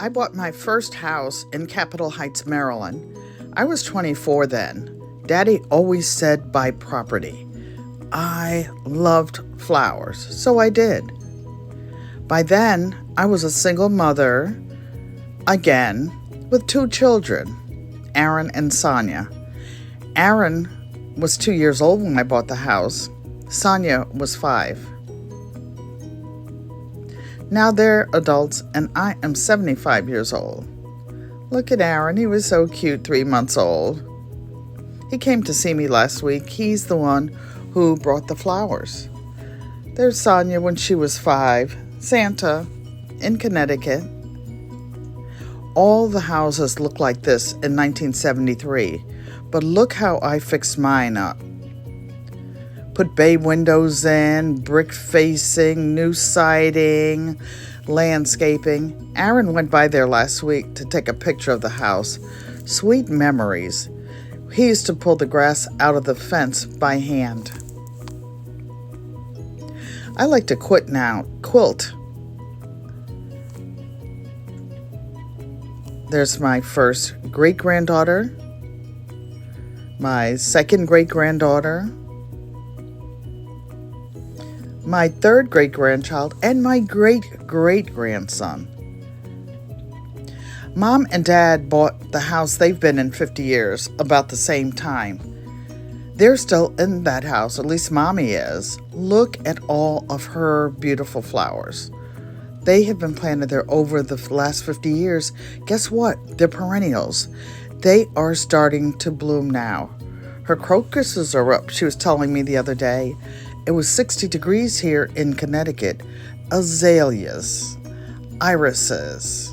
I bought my first house in Capitol Heights, Maryland. I was 24 then. Daddy always said buy property. I loved flowers, so I did. By then, I was a single mother, again, with 2 children, Aaron and Sonia. Aaron was 2 years old when I bought the house. Sonia was 5. Now they're adults and I am 75 years old. Look at Aaron, he was so cute, 3 months old. He came to see me last week. He's the one who brought the flowers. There's Sonia when she was 5, Santa in Connecticut. All the houses look like this in 1973, but look how I fixed mine up. Put bay windows in, brick facing, new siding, landscaping. Aaron went by there last week to take a picture of the house. Sweet memories. He used to pull the grass out of the fence by hand. I like to quilt. There's my first great-granddaughter, my second great-granddaughter, my third great-grandchild, and my great-great-grandson. Mom and Dad bought the house they've been in 50 years, about the same time. They're still in that house, at least Mommy is. Look at all of her beautiful flowers. They have been planted there over the last 50 years. Guess what? They're perennials. They are starting to bloom now. Her crocuses are up, she was telling me the other day. It was 60 degrees here in Connecticut. Azaleas, irises.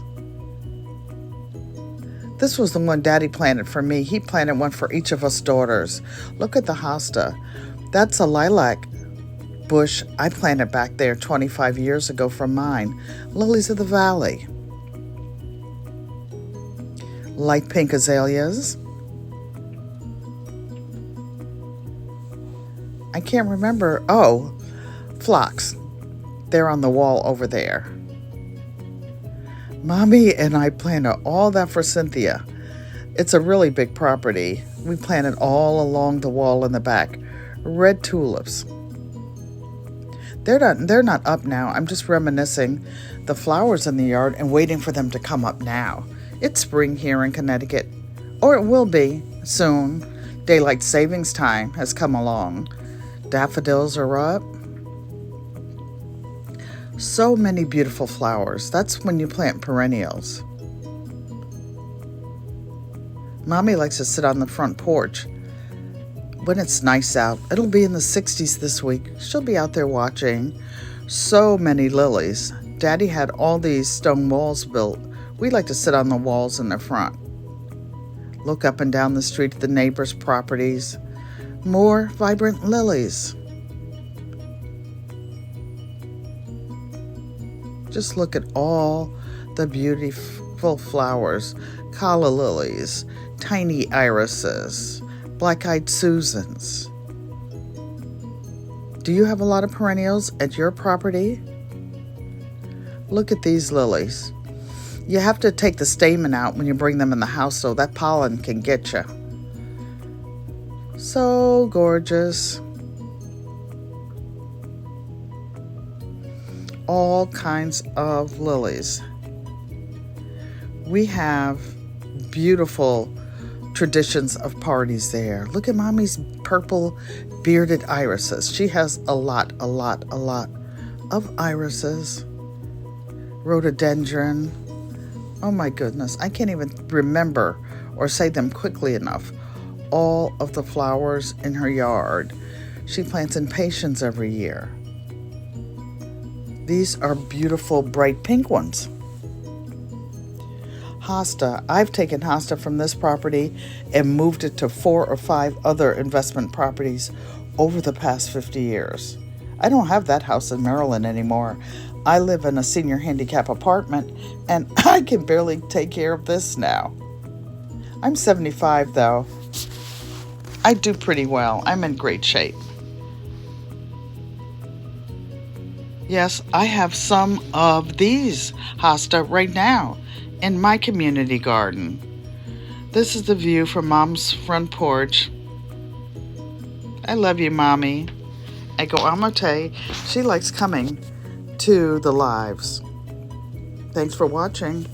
This was the one Daddy planted for me. He planted one for each of us daughters. Look at the hosta. That's a lilac bush I planted back there 25 years ago from mine. Lilies of the valley. Light pink azaleas. I can't remember. Oh, phlox. They're on the wall over there. Mommy and I planted all that for Cynthia. It's a really big property. We planted all along the wall in the back. Red tulips. They're not up now. I'm just reminiscing the flowers in the yard and waiting for them to come up now. It's spring here in Connecticut. Or it will be soon. Daylight savings time has come along. Daffodils are up. So many beautiful flowers. That's when you plant perennials. Mommy likes to sit on the front porch when it's nice out. It'll be in the 60s this week. She'll be out there watching. So many lilies. Daddy had all these stone walls built. We like to sit on the walls in the front. Look up and down the street at the neighbors' properties. More vibrant lilies. Just look at all the beautiful flowers. Calla lilies, tiny irises, black-eyed Susans. Do you have a lot of perennials at your property? Look at these lilies. You have to take the stamen out when you bring them in the house so that pollen can get you. So gorgeous. All kinds of lilies. We have beautiful traditions of parties there. Look at Mommy's purple bearded irises. She has a lot of irises. Rhododendron. Oh my goodness, I can't even remember or say them quickly enough. All of the flowers in her yard. She plants impatiens every year. These are beautiful bright pink ones. Hosta. I've taken hosta from this property and moved it to 4 or 5 other investment properties over the past 50 years. I don't have that house in Maryland anymore. I live in a senior handicap apartment and I can barely take care of this now. I'm 75 though. I do pretty well. I'm in great shape. Yes, I have some of these hosta right now in my community garden. This is the view from Mom's front porch. I love you, Mommy. Ego Amate. She likes coming to the lives. Thanks for watching.